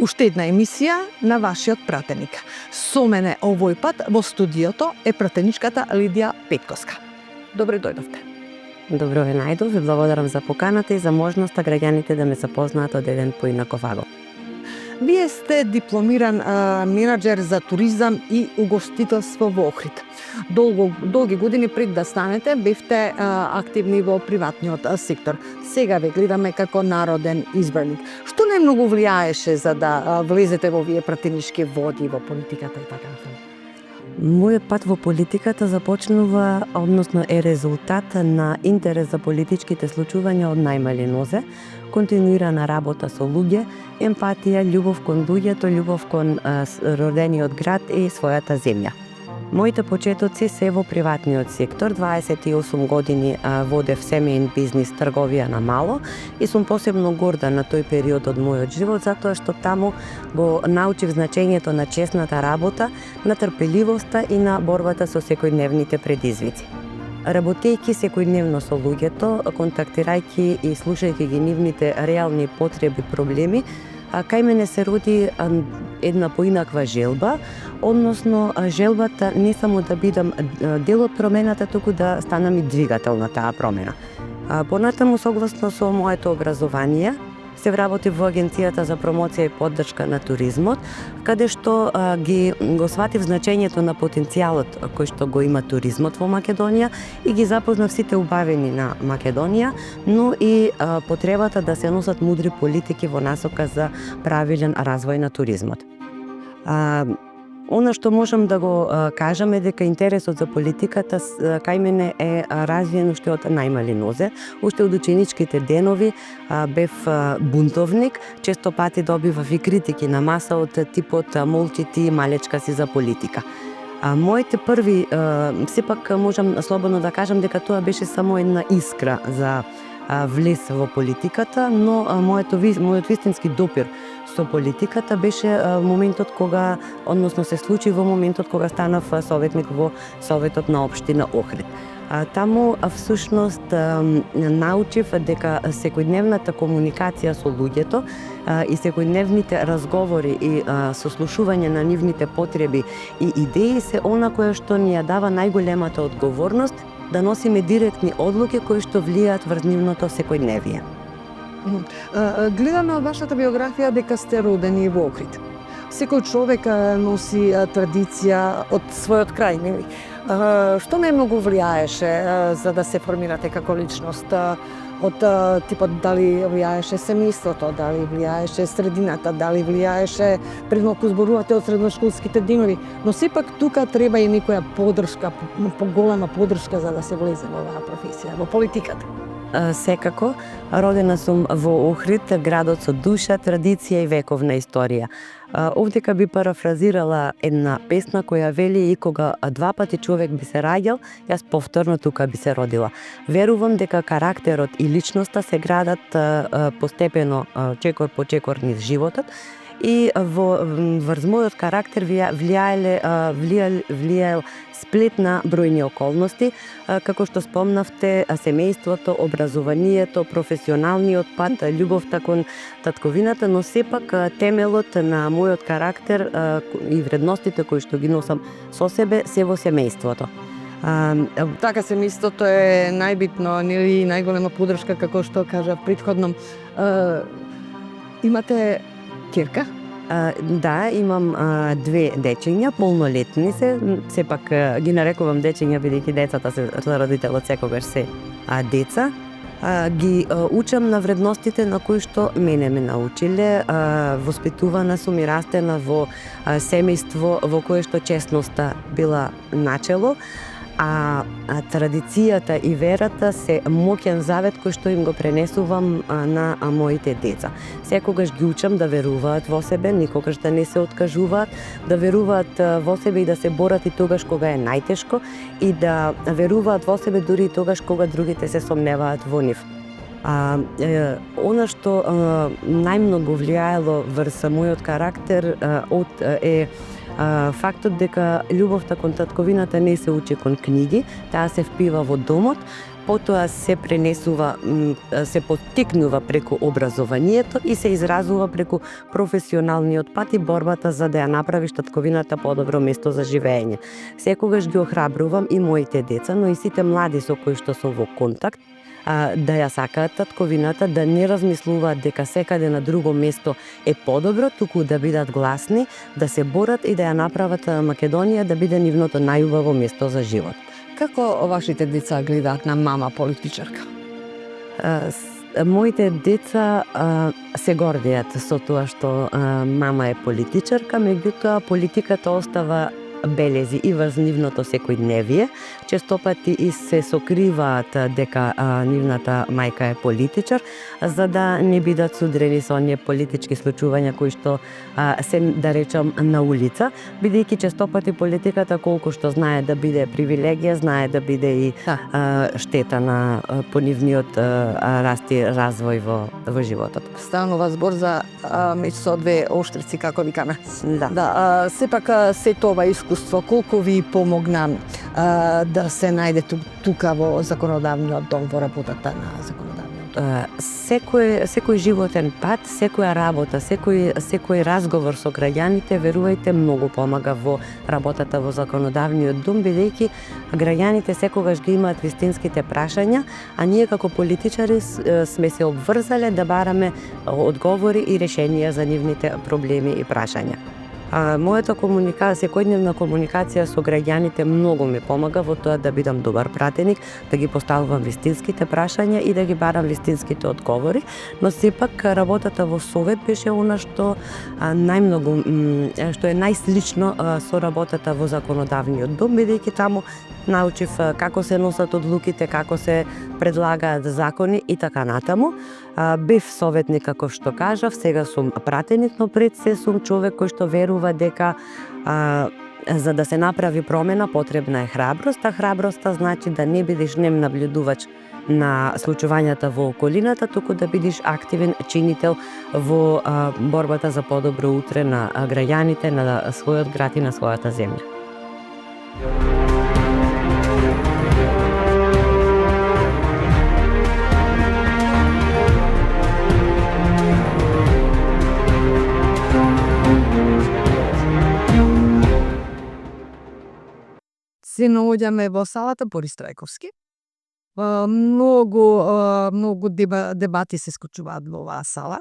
Уште една емисија на вашиот пратеник. Со мене овој пат во студиото е пратеничката Лидија Петкоска. Добре дојдовте. Добро ве најдов, ви благодарам за поканата и за можноста граѓаните да ме запознаат од еден поинаков агол. Вие сте дипломиран менаџер за туризам и угостителство во Охрид. Долги години пред да станете бевте активни во приватниот сектор. Сега ве гледаме како народен избраник. Што најмногу влијаеше за да влезете во овие пратенички води во политиката и така натаму? Мојот пат во политиката започнува, односно е резултат на интерес за политичките случувања од најмали нозе, континуирана работа со луѓе, емпатија, љубов кон луѓето, љубов кон родениот град и својата земја. Моите почетоци се во приватниот сектор. 28 години водев семеен бизнис трговија на мало и сум посебно горда на тој период од мојот живот, затоа што таму го научив значењето на честната работа, на трпеливоста и на борбата со секојдневните предизвици. Работејќи секојдневно со луѓето, контактирајќи и слушајќи ги нивните реални потреби, проблеми, кај мене се роди една поинаква желба, односно желбата не само да бидам дел од промената, туку да станам и двигател на таа промена. Понатаму, согласно со моето образование, се вработив во Агенцијата за промоција и поддршка на туризмот, каде што го сватив значењето на потенцијалот кој што го има туризмот во Македонија и ги запознав сите убавини на Македонија, но и потребата да се носат мудри политики во насока за правилен развој на туризмот. Она што можам да го кажам е дека интересот за политиката кај мене е развиен уште од најмали нозе. Уште од ученичките денови бев бунтовник, често пати добивав и критики на маса од типот молчи ти, малечка си за политика. Моите први, сепак можам слободно да кажам дека тоа беше само една искра за влез во политиката, но мојот вистински допир со политиката беше моментот кога, односно се случи во моментот кога станав советник во Советот на општина Охрид. Таму всушност научив дека секојдневната комуникација со луѓето и секојдневните разговори и сослушување на нивните потреби и идеи се она кое што ни ја дава најголемата одговорност да носиме директни одлуки кои што влијаат врз нивното секојдневие. Гледаме од вашата биографија дека сте родени во Охрид. Секој човек носи традиција од својот крај, нели? Што најмногу влијаеше за да се формирате како личност? Од типот дали влијаеше семејството, дали влијаеше средината, дали влијаеше пред малку зборувате од средношколските денови, но сепак тука треба и некоја поддршка, поголема поддршка за да се влезе во оваа професија, во политиката. Секако, родена сум во Охрид, градот со душа, традиција и вековна историја. Овдека би парафразирала една песна која вели и кога два пати човек би се раѓал, јас повторно тука би се родила. Верувам дека карактерот и личноста се градат постепено, чекор по чекор низ животот, и врз мојот карактер влијаел сплет на бројни околности, како што спомнавте, семејството, образованието, професионалниот пат, љубовта кон татковината, но сепак темелот на мојот карактер и вредностите кои што ги носам со себе се во семејството. Така, семејството е најбитно, нели, најголема поддршка, како што кажа претходно. Имате ќерка? Да, имам две дечиња, полнолетни се, сепак ги нарекувам дечиња бидејќи децата се за родителот секогаш се деца. Ги учам на вредностите на кои што мене ме научиле. Воспитувана сум и растена во семејство во кое што честноста била начело, а традицијата и верата се моќен завет кој што им го пренесувам на моите деца. Секогаш ги учам да веруваат во себе, никогаш да не се откажуваат, да веруваат во себе и да се борат и тогаш кога е најтешко и да веруваат во себе дури и тогаш кога другите се сомневаат во нив. Она што најмногу влијаело врз мојот карактер е фактот дека љубовта кон татковината не се учи кон книги, таа се впива во домот, потоа се пренесува, се поттикнува преку образованието и се изразува преку професионалниот пат и борбата за да ја направиш татковината подобро место за живење. Секогаш ги охрабрувам и моите деца, но и сите млади со кои што сум во контакт, да ја сакаат татковината, да не размислуваат дека секаде на друго место е подобро, туку да бидат гласни, да се борат и да ја направат Македонија да биде нивното најубаво место за живот. Како вашите деца гледаат на мама политичарка? Моите деца се гордеат со тоа што мама е политичарка, меѓутоа политиката остава белези и врз нивното секојдневие. Честопати и се сокриваат дека нивната мајка е политичар, за да не бидат судрени со оние политички случувања кои што се, да речам, на улица, бидејќи честопати политиката колку што знае да биде привилегија, знае да биде и штета на по нивниот раст и развој во животот. Станува збор за меѓу со две оштрици, како викаме. Да. Сепак се тоа искуство колку ви помогна да се најде тука во законодавниот дом, во работата на законодавниот дом? Секој животен пат, секоја работа, секој разговор со граѓаните, верувајте, многу помага во работата во законодавниот дом, бидејќи граѓаните секогаш ги имаат вистинските прашања, а ние како политичари сме се обврзале да бараме одговори и решенија за нивните проблеми и прашања. Мојата секојдневна комуникација со граѓаните многу ми помага во тоа да бидам добар пратеник, да ги поставувам вистинските прашања и да ги барам вистинските одговори, но сепак работата во Совет беше она што што е најслично со работата во законодавниот дом, бидејќи таму научив како се носат одлуките, како се предлагаат закони и така натаму. Бев советник, како што кажав, сега сум пратеник, но пред се сум човек кој што верува дека за да се направи промена потребна е храброст, а храброста значи да не бидеш нем наблюдувач на случувањата во околината, туку да бидеш активен чинител во борбата за подобро утре на граѓаните, на својот град и на својата земја. Се наоѓаме во салата Борис Трајковски. Многу дебати се скочуваат во оваа сала.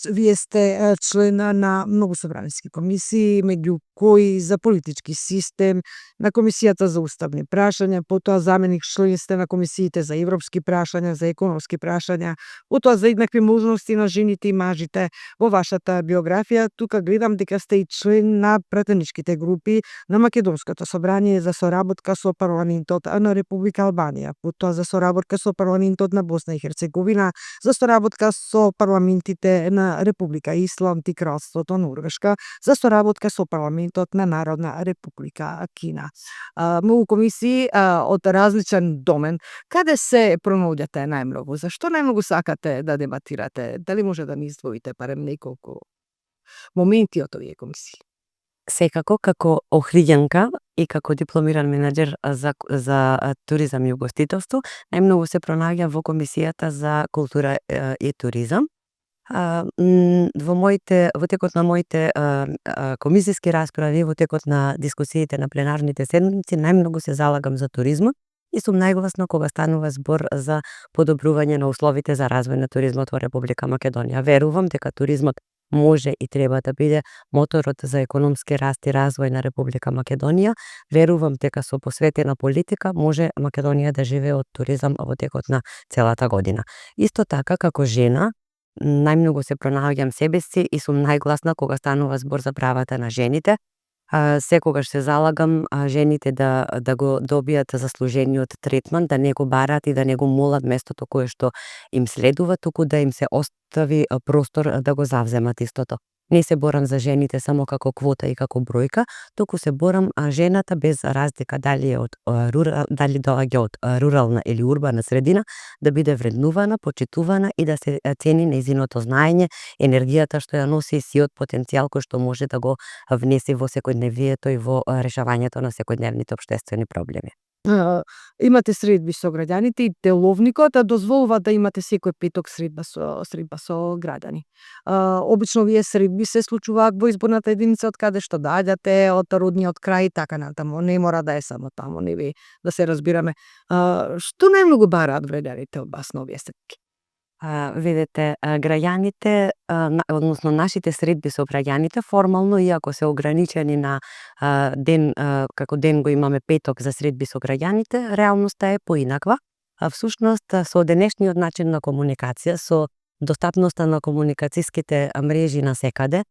Вие сте член на многу собраниски комисии, меѓу кои за политички систем, на Комисијата за уставни прашања, потоа заменик член сте на комисиите за европски прашања, за економски прашања, потоа за еднакви можности на жените и мажите. Во вашата биографија тука гледам дека сте и член на пратеничките групи на Македонското собрание за соработка со парламентот на Република Албанија, потоа за соработка со парламентот на Босна и Херцеговина, за соработка со парламентите на Република Исланд и Кралството Норвешка, за соработка со парламентот на Народна Република Кина. Многу комисии од различен домен. Каде се пронаоѓате најмногу? Зашто најмногу сакате да дебатирате? Дали може да ми издвоите барем неколку моменти од овие комисии? Секако, како охриѓанка и како дипломиран менаџер за туризам и угостителство, најмногу се пронаоѓам во Комисијата за култура и туризам. Во текот на моите комисиски расправи, во текот на дискусиите на пленарните седмици, најмногу се залагам за туризмот и сум најгласно кога станува збор за подобрување на условите за развој на туризмот во Република Македонија. Верувам дека туризмот може и треба да биде моторот за економски раст и развој на Република Македонија. Верувам дека со посветена политика може Македонија да живее од туризам во текот на целата година. Исто така, како жена, најмногу се пронаоѓам себе си и сум најгласна кога станува збор за правата на жените. Секогаш се залагам жените да го добијат заслужениот третман, да не го бараат и да не го молат местото кое што им следува, туку да им се остави простор да го завземат истото. Не се борам за жените само како квота и како бројка, туку се борам жената без разлика дали доаѓа од рурална или урбана средина, да биде вреднувана, почитувана и да се цени нејзиното знаење, енергијата што ја носи и сиот потенцијал кој што може да го внесе во секојдневието и во решавањето на секојдневните општествени проблеми. Имате средби со граѓаните и деловникот дозволува да имате секој петок средба со граѓани. Обично овие средби се случуваат во изборната единица од каде што доаѓате, од родниот крај и така натаму. Не мора да е само таму, нели, да се разбираме. Што најмногу бараат граѓаните од вас на овие средби? Видете, граѓаните, односно нашите средби со граѓаните, формално, иако се ограничени на ден, како ден го имаме петок за средби со граѓаните, реалноста е поинаква. Всушност, со денешниот начин на комуникација, со достапноста на комуникацијските мрежи на секаде,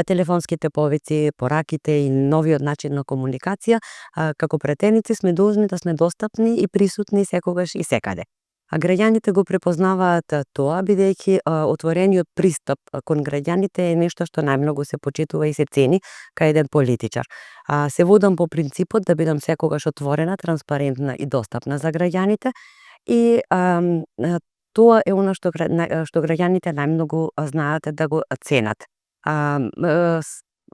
телефонските повици, пораките и новиот начин на комуникација, како пратеници сме должни да сме достапни и присутни секогаш и секаде. А граѓаните го препознаваат тоа, бидејќи отворениот пристап кон граѓаните е нешто што најмногу се почитува и се цени кај еден политичар. Се водам по принципот да бидам секогаш отворена, транспарентна и достапна за граѓаните и тоа е она што граѓаните најмногу знаат да го ценат.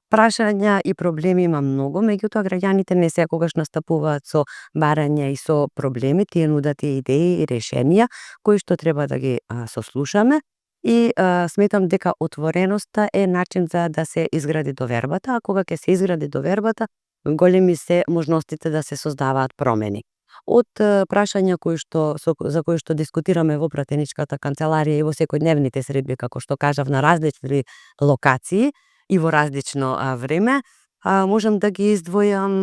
Прашања и проблеми има многу, меѓутоа граѓаните не секогаш настапуваат со барања и со проблеми, тие нудат и идеи и решенија кои што треба да ги сослушаме и сметам дека отвореноста е начин за да се изгради довербата, а кога ќе се изгради довербата, големи се можностите да се создаваат промени. Од прашања за кои што дискутираме во пратеничката канцеларија и во секојдневните средби, како што кажав, на различни локации и во различно време, можам да ги издвојам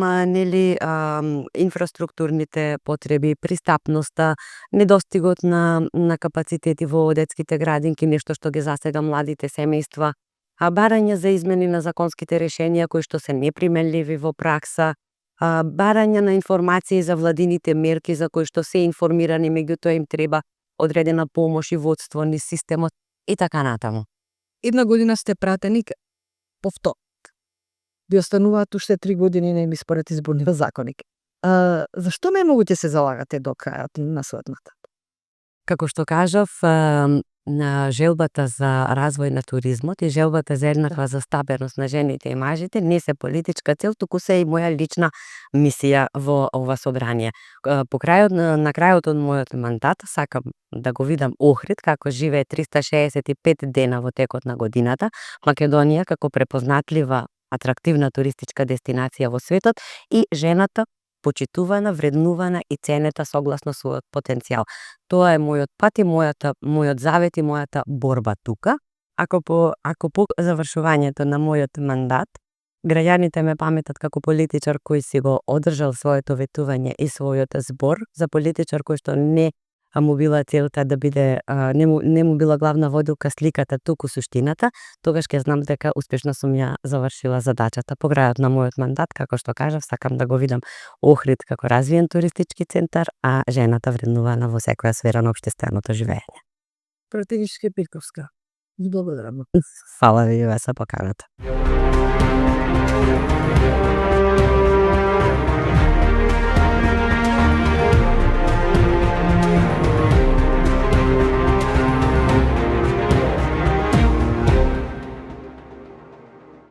инфраструктурните потреби, пристапноста, недостигот на капацитети во детските градинки, нешто што ги засега младите семејства, барања за измени на законските решенија кои што се неприменливи во пракса, барања на информации за владините мерки за кои што се информирани, меѓутоа им треба одредена помош и водство низ системот и така натаму. Една година сте пратеник, повторник. Ви остануваат уште 3 години нели според изборниот законник. Зашто не могуте се залагате до крајот на својот мандат? Како што кажав, на желбата за развој на туризмот и желбата за еднаква застапеност на жените и мажите не се политичка цел, туку се и моја лична мисија во ова собрание. На крајот од мојот мандат сакам да го видам Охрид како живее 365 дена во текот на годината, Македонија како препознатлива атрактивна туристичка дестинација во светот и жената почитувана, вреднувана и ценета согласно својот потенцијал. Тоа е мојот пат и мојот завет и мојата борба тука. Ако по завршувањето на мојот мандат граѓаните ме паметат како политичар кој си го одржал своето ветување и својот збор, за политичар кој што не му била целта да биде, не му била главна водилка сликата, туку суштината, тогаш ќе знам дека успешно сум ја завршила задачата. По крајот на мојот мандат, како што кажав, сакам да го видам Охрид како развиен туристички центар, а жената вреднувана во секоја сфера на општественото живење. Пратеничка Петковска. Благодарам. Фала ви за поканата.